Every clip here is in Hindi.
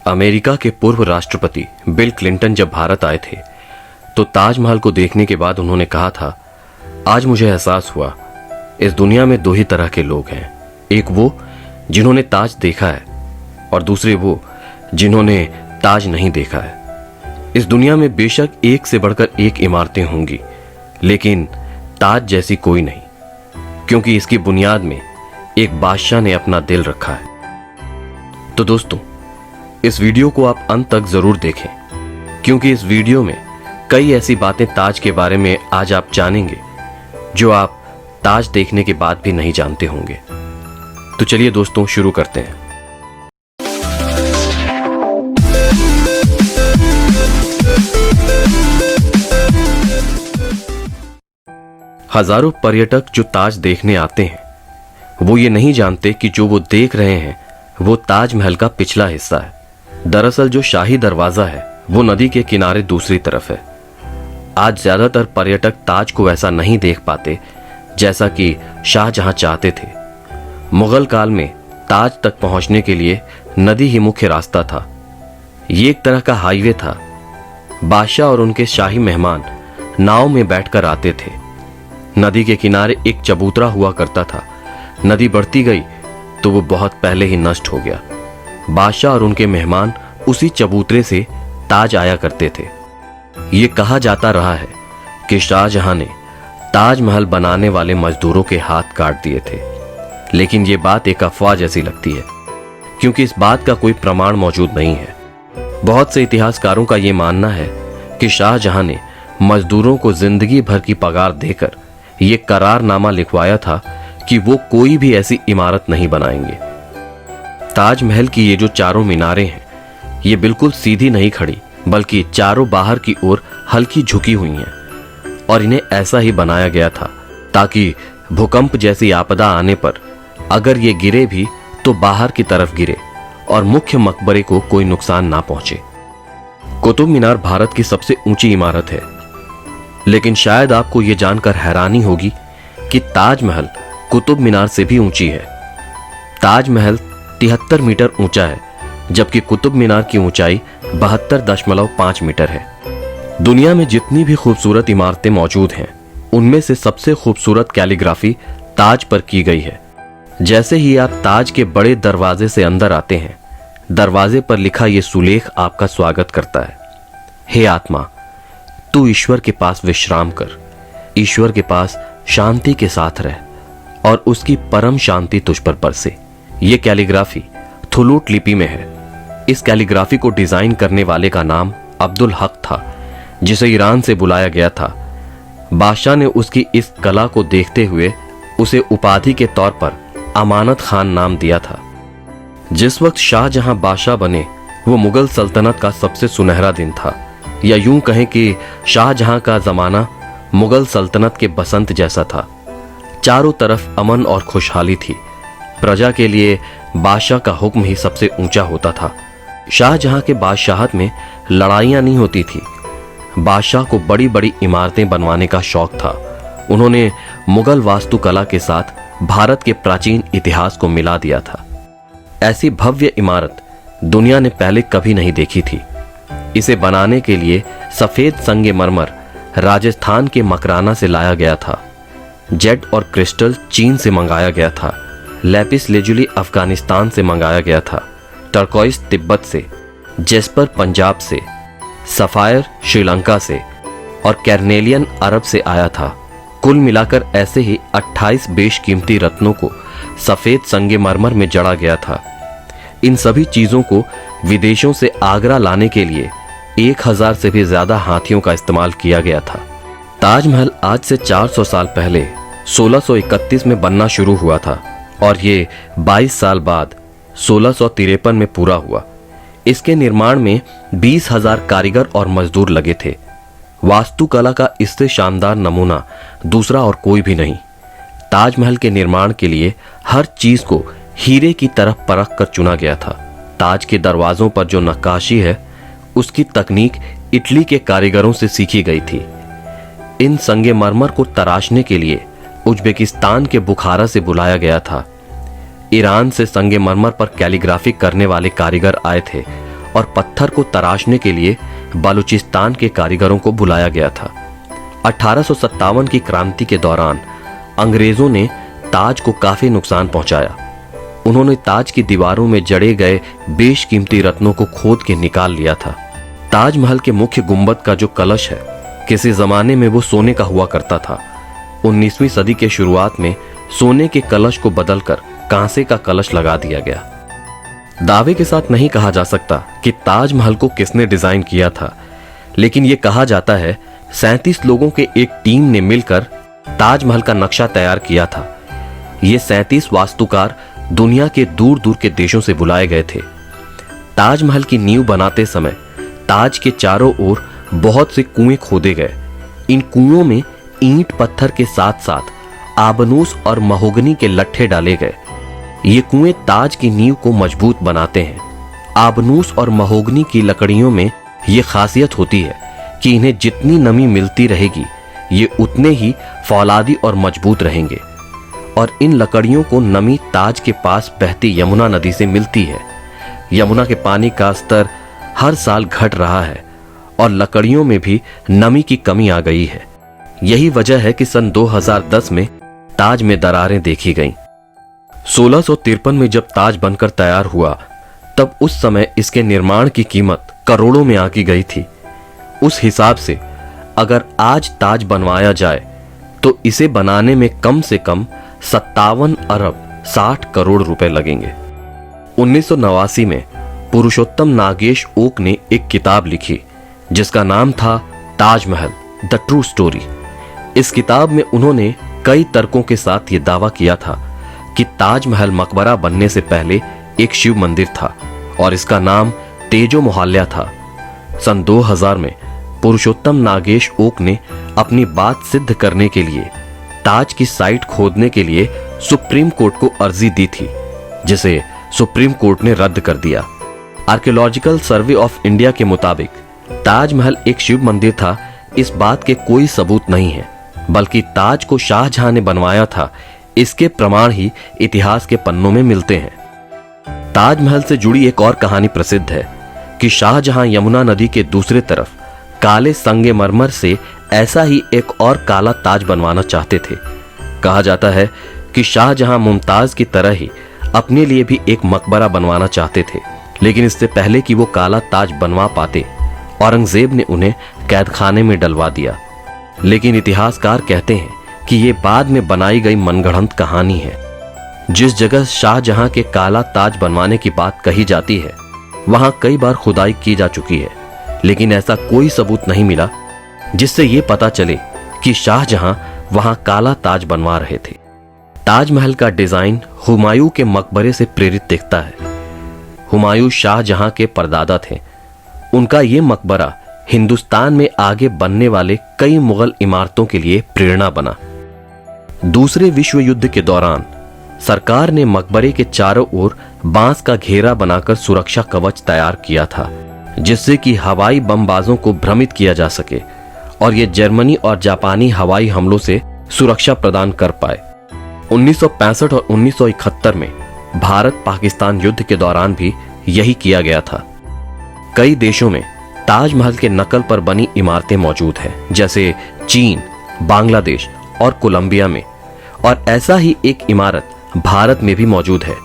अमेरिका के पूर्व राष्ट्रपति बिल क्लिंटन जब भारत आए थे तो ताजमहल को देखने के बाद उन्होंने कहा था, आज मुझे एहसास हुआ इस दुनिया में दो ही तरह के लोग हैं, एक वो जिन्होंने ताज देखा है और दूसरे वो जिन्होंने ताज नहीं देखा है। इस दुनिया में बेशक एक से बढ़कर एक इमारतें होंगी, लेकिन ताज जैसी कोई नहीं, क्योंकि इसकी बुनियाद में एक बादशाह ने अपना दिल रखा है। तो दोस्तों, इस वीडियो को आप अंत तक जरूर देखें, क्योंकि इस वीडियो में कई ऐसी बातें ताज के बारे में आज आप जानेंगे जो आप ताज देखने के बाद भी नहीं जानते होंगे। तो चलिए दोस्तों, शुरू करते हैं। हजारों पर्यटक जो ताज देखने आते हैं, वो ये नहीं जानते कि जो वो देख रहे हैं वो ताजमहल का पिछला हिस्सा है। दरअसल जो शाही दरवाजा है वो नदी के किनारे दूसरी तरफ है। आज ज्यादातर पर्यटक ताज को वैसा नहीं देख पाते जैसा कि शाहजहां चाहते थे। मुगल काल में ताज तक पहुंचने के लिए नदी ही मुख्य रास्ता था। ये एक तरह का हाईवे था। बादशाह और उनके शाही मेहमान नाव में बैठकर आते थे। नदी के किनारे एक चबूतरा हुआ करता था। नदी बढ़ती गई तो वो बहुत पहले ही नष्ट हो गया। बादशाह और उनके मेहमान उसी चबूतरे से ताज आया करते थे। ये कहा जाता रहा है कि शाहजहां ने ताजमहल बनाने वाले मजदूरों के हाथ काट दिए थे, लेकिन ये बात एक अफवाह जैसी लगती है, क्योंकि इस बात का कोई प्रमाण मौजूद नहीं है। बहुत से इतिहासकारों का ये मानना है कि शाहजहां ने मजदूरों को जिंदगी भर की पगार देकर ये करारनामा लिखवाया था कि वो कोई भी ऐसी इमारत नहीं बनाएंगे। ताजमहल की ये जो चारों मीनारें हैं, ये बिल्कुल सीधी नहीं खड़ी, बल्कि चारों बाहर की ओर हल्की झुकी हुई हैं, और इन्हें ऐसा ही बनाया गया था ताकि भूकंप जैसी आपदा आने पर अगर ये गिरे भी तो बाहर की तरफ गिरे और मुख्य मकबरे को कोई नुकसान ना पहुंचे। कुतुब मीनार भारत की सबसे ऊंची इमारत है, लेकिन शायद आपको ये जानकर हैरानी होगी कि ताजमहल कुतुब मीनार से भी ऊंची है। ताजमहल 73 मीटर ऊंचा है, जबकि कुतुब मीनार की ऊंचाई 72.5 मीटर है। दुनिया में जितनी भी खूबसूरत इमारतें मौजूद हैं, उनमें से सबसे खूबसूरत कैलीग्राफी ताज पर की गई है। जैसे ही आप ताज के बड़े दरवाजे से अंदर आते हैं, दरवाजे पर लिखा ये सुलेख आपका स्वागत करता है। हे आत्मा, तू ईश्वर के पास विश्राम कर, ईश्वर के पास शांति के साथ रह और उसकी परम शांति तुझ पर बरसे। ये कैलीग्राफी थुलूट लिपि में है। इस कैलीग्राफी को डिजाइन करने वाले का नाम अब्दुल हक था, जिसे ईरान से बुलाया गया था। बादशाह ने उसकी इस कला को देखते हुए उसे उपाधि के तौर पर अमानत खान नाम दिया था। जिस वक्त शाहजहां बादशाह बने, वो मुगल सल्तनत का सबसे सुनहरा दिन था, या यूं कहें कि शाहजहां का जमाना मुगल सल्तनत के बसंत जैसा था। चारों तरफ अमन और खुशहाली थी। प्रजा के लिए बादशाह का हुक्म ही सबसे ऊंचा होता था। शाहजहां के बादशाहत में लड़ाइयां नहीं होती थी। बादशाह को बड़ी बड़ी इमारतें बनवाने का शौक था। उन्होंने मुगल वास्तुकला के साथ भारत के प्राचीन इतिहास को मिला दिया था। ऐसी भव्य इमारत दुनिया ने पहले कभी नहीं देखी थी। इसे बनाने के लिए सफेद संगमरमर राजस्थान के मकराना से लाया गया था। जेड और क्रिस्टल चीन से मंगाया गया था। लैपिस लेजुली अफगानिस्तान से मंगाया गया था। टर्कोइस तिब्बत से, जेस्पर पंजाब से, सफायर श्रीलंका से और कैरनेलियन अरब से आया था। कुल मिलाकर ऐसे ही 28 बेशकीमती रत्नों को सफेद संगमरमर में जड़ा गया था। इन सभी चीजों को विदेशों से आगरा लाने के लिए 1000 से भी ज्यादा हाथियों का इस्तेमाल किया गया था। ताजमहल आज से 400 साल पहले 1631 में बनना शुरू हुआ था और ये 22 साल बाद 1653 में पूरा हुआ। इसके निर्माण में 20,000 कारीगर और मजदूर लगे थे। वास्तुकला का इससे शानदार नमूना दूसरा और कोई भी नहीं। ताजमहल के निर्माण के लिए हर चीज को हीरे की तरह परख कर चुना गया था। ताज के दरवाजों पर जो नक्काशी है, उसकी तकनीक इटली के कारीगरों से सीखी गई थी। इन संगमरमर को तराशने के लिए उज्बेकिस्तान के बुखारा से बुलाया गया था। ईरान से संगमरमर पर कैलीग्राफी करने वाले कारीगर आए थे और पत्थर को तराशने के लिए बलूचिस्तान के कारीगरों को बुलाया गया था। 1857 की क्रांति के दौरान अंग्रेजों ने ताज को काफी नुकसान पहुंचाया। उन्होंने ताज की दीवारों में जड़े गए बेशकीमती रत्नों को खोद के निकाल लिया था। ताजमहल के मुख्य गुंबद का जो कलश है, किसी जमाने में वो सोने का हुआ करता था। 19वीं सदी के शुरुआत में सोने के कलश को बदलकर कांसे का कलश लगा दिया गया। दावे के साथ नहीं कहा जा सकता कि ताजमहल को किसने डिजाइन किया था, लेकिन यह कहा जाता है 37 लोगों के एक टीम ने मिलकर ताजमहल का नक्शा तैयार किया था। ये 37 वास्तुकार दुनिया के दूर दूर के देशों से बुलाए गए थे। ताजमहल की नींव बनाते समय ताज के चारों ओर बहुत से कुएं खोदे गए। इन कुओं में ईंट पत्थर के साथ साथ आबनूस और महोगनी के लट्ठे डाले गए। ये कुएं ताज की नींव को मजबूत बनाते हैं। आबनूस और महोगनी की लकड़ियों में ये खासियत होती है कि इन्हें जितनी नमी मिलती रहेगी ये उतने ही फौलादी और मजबूत रहेंगे। और इन लकड़ियों को नमी ताज के पास बहती यमुना नदी से मिलती है। यमुना के पानी का स्तर हर साल घट रहा है और लकड़ियों में भी नमी की कमी आ गई है। यही वजह है कि सन 2010 में ताज में दरारें देखी गईं। 1653 में जब ताज बनकर तैयार हुआ तब उस समय इसके निर्माण की कीमत करोड़ों में आकी गई थी। उस हिसाब से अगर आज ताज बनवाया जाए तो इसे बनाने में कम से कम 57 अरब 60 करोड़ रुपए लगेंगे। 1989 में पुरुषोत्तम नागेश ओक ने एक किताब लिखी जिसका नाम था ताजमहल द ट्रू स्टोरी। इस किताब में उन्होंने कई तर्कों के साथ ये दावा किया था कि ताजमहल मकबरा बनने से पहले एक शिव मंदिर था और इसका नाम तेजो मोहल्ला था। सन 2000 में पुरुषोत्तम नागेश ओक ने अपनी बात सिद्ध करने के लिए ताज की साइट खोदने के लिए सुप्रीम कोर्ट को अर्जी दी थी, जिसे सुप्रीम कोर्ट ने रद्द कर दिया। आर्कियोलॉजिकल सर्वे ऑफ इंडिया के मुताबिक ताजमहल एक शिव मंदिर था, इस बात के कोई सबूत नहीं है, बल्कि ताज को शाहजहां ने बनवाया था, इसके प्रमाण ही इतिहास के पन्नों में मिलते हैं। ताजमहल से जुड़ी एक और कहानी प्रसिद्ध है कि शाहजहां यमुना नदी के दूसरे तरफ काले संगमरमर से ऐसा ही एक और काला ताज बनवाना चाहते थे। कहा जाता है कि शाहजहां मुमताज की तरह ही अपने लिए भी एक मकबरा बनवाना चाहते थे, लेकिन इससे पहले कि वो काला ताज बनवा पाते औरंगजेब ने उन्हें कैदखाने में डलवा दिया। लेकिन इतिहासकार कहते हैं कि ये बाद में बनाई गई मनगढ़ंत कहानी है। जिस जगह शाहजहां के काला ताज बनवाने की बात कही जाती है वहां कई बार खुदाई की जा चुकी है, लेकिन ऐसा कोई सबूत नहीं मिला जिससे ये पता चले कि शाहजहां वहां काला ताज बनवा रहे थे। ताजमहल का डिजाइन हुमायूं के मकबरे से प्रेरित दिखता है। हुमायूं शाहजहां के परदादा थे। उनका ये मकबरा हिंदुस्तान में आगे बनने वाले कई मुगल इमारतों के लिए प्रेरणा बना। दूसरे विश्व युद्ध के दौरान सरकार ने मकबरे के चारों ओर बांस का घेरा बनाकर सुरक्षा कवच तैयार किया था, जिससे कि हवाई बमबाजों को भ्रमित किया जा सके और ये जर्मनी और जापानी हवाई हमलों से सुरक्षा प्रदान कर पाए। 1965 और 1971 में भारत पाकिस्तान युद्ध के दौरान भी यही किया गया था। कई देशों में ताजमहल के नकल पर बनी इमारतें मौजूद हैं, जैसे चीन, बांग्लादेश और कोलंबिया में, और ऐसा ही एक इमारत भारत में भी मौजूद है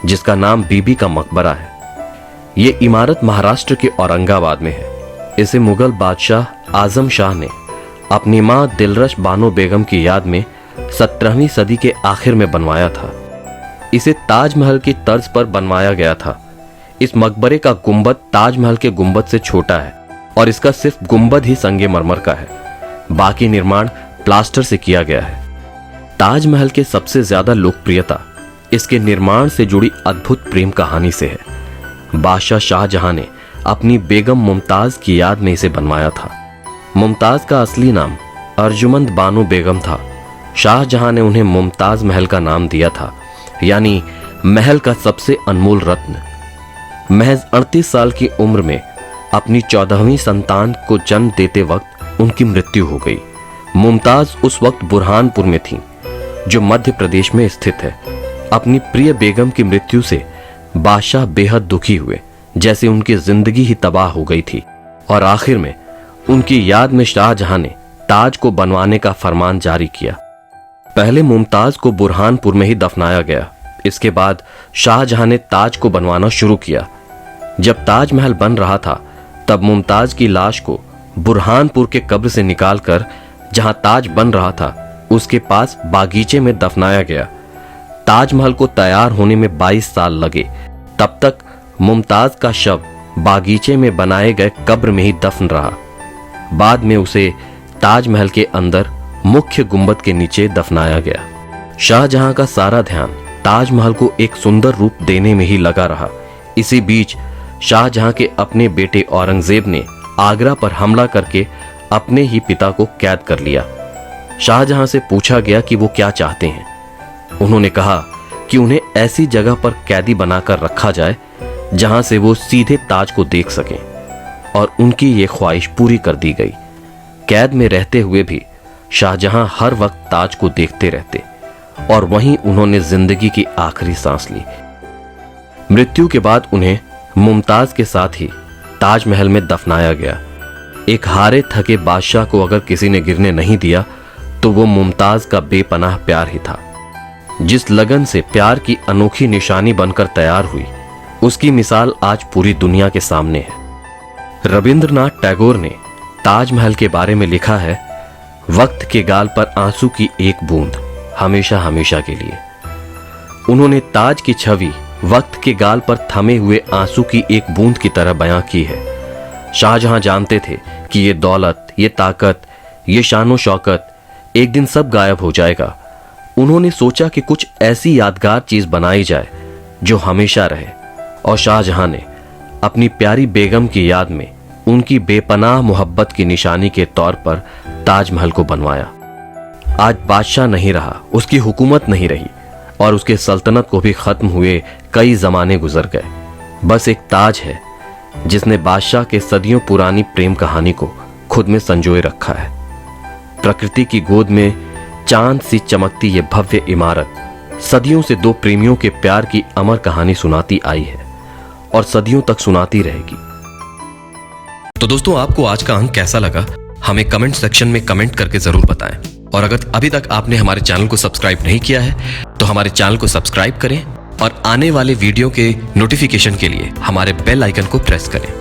जिसका नाम बीबी का मकबरा है। ये इमारत महाराष्ट्र के औरंगाबाद में है। इसे मुगल बादशाह आजम शाह ने अपनी मां दिलरश बानो बेगम की याद में 17वीं सदी के आखिर में बनवाया था। इसे ताजमहल की तर्ज पर बनवाया गया था। इस मकबरे का गुंबद ताजमहल के गुंबद से छोटा है और इसका सिर्फ गुंबद ही संगमरमर का है, बाकी निर्माण प्लास्टर से किया गया है। ताजमहल के सबसे ज्यादा लोकप्रियता इसके निर्माण से जुड़ी अद्भुत प्रेम कहानी से है। बादशाह शाहजहां ने अपनी बेगम मुमताज की याद में इसे बनवाया था। मुमताज का असली नाम अर्जुमंद बानो बेगम था। शाहजहां ने उन्हें मुमताज महल का नाम दिया था, यानी महल का सबसे अनमोल रत्न। महज 38 साल की उम्र में अपनी 14वीं संतान को जन्म देते वक्त उनकी मृत्यु हो गई। मुमताज उस वक्त बुरहानपुर में थीं, जो मध्य प्रदेश में स्थित है। अपनी प्रिय बेगम की मृत्यु से बादशाह बेहद दुखी हुए, जैसे उनकी जिंदगी ही तबाह हो गई थी। और आखिर में उनकी याद में शाहजहां ने ताज को बनवाने का फरमान जारी किया। पहले मुमताज को बुरहानपुर में ही दफनाया गया। इसके बाद शाहजहां ने ताज को बनवाना शुरू किया। जब ताजमहल बन रहा था तब मुमताज की लाश को बुरहानपुर के कब्र से निकालकर जहां ताज बन रहा था उसके पास बागीचे में दफनाया गया। ताजमहल को तैयार होने में 22 साल लगे। तब तक मुमताज का शव बागीचे में बनाए गए कब्र में ही दफन रहा। बाद में उसे ताजमहल के अंदर मुख्य गुंबद के नीचे दफनाया गया। शाहजहां का सारा ध्यान ताजमहल को एक सुंदर रूप देने में ही लगा रहा। इसी बीच शाहजहां के अपने बेटे औरंगजेब ने आगरा पर हमला करके अपने ही पिता को कैद कर लिया। शाहजहां से पूछा गया कि वो क्या चाहते हैं। उन्होंने कहा कि उन्हें ऐसी जगह पर कैदी बनाकर रखा जाए जहां से वो सीधे ताज को देख सकें, और उनकी ये ख्वाहिश पूरी कर दी गई। कैद में रहते हुए भी शाहजहां हर वक्त ताज को देखते रहते और वहीं उन्होंने जिंदगी की आखिरी सांस ली। मृत्यु के बाद उन्हें मुमताज के साथ ही ताजमहल में दफनाया गया। एक हारे थके बादशाह को अगर किसी ने गिरने नहीं दिया तो वो मुमताज का बेपनाह प्यार ही था। जिस लगन से प्यार की अनोखी निशानी बनकर तैयार हुई उसकी मिसाल आज पूरी दुनिया के सामने है। रविंद्रनाथ टैगोर ने ताजमहल के बारे में लिखा है, वक्त के गाल पर आंसू की एक बूंद हमेशा हमेशा के लिए। उन्होंने ताज की छवि वक्त के गाल पर थमे हुए आंसू की एक बूंद की तरह बयां की है। शाहजहां जानते थे कि ये दौलत, ये ताकत, ये शानो शौकत एक दिन सब गायब हो जाएगा। उन्होंने सोचा कि कुछ ऐसी यादगार चीज बनाई जाए जो हमेशा रहे, और शाहजहां ने अपनी प्यारी बेगम की याद में उनकी बेपनाह मोहब्बत की निशानी के तौर पर ताजमहल को बनवाया। आज बादशाह नहीं रहा, उसकी हुकूमत नहीं रही और उसके सल्तनत को भी खत्म हुए कई जमाने गुजर गए। बस एक ताज है जिसने बादशाह के सदियों पुरानी प्रेम कहानी को खुद में संजोए रखा है। प्रकृति की गोद में चांद सी चमकती ये भव्य इमारत सदियों से दो प्रेमियों के प्यार की अमर कहानी सुनाती आई है और सदियों तक सुनाती रहेगी। तो दोस्तों, आपको आज का अंक कैसा लगा हमें कमेंट सेक्शन में कमेंट करके जरूर बताएं। और अगर अभी तक आपने हमारे चैनल को सब्सक्राइब नहीं किया है तो हमारे चैनल को सब्सक्राइब करें और आने वाले वीडियो के नोटिफिकेशन के लिए हमारे बेल आइकन को प्रेस करें।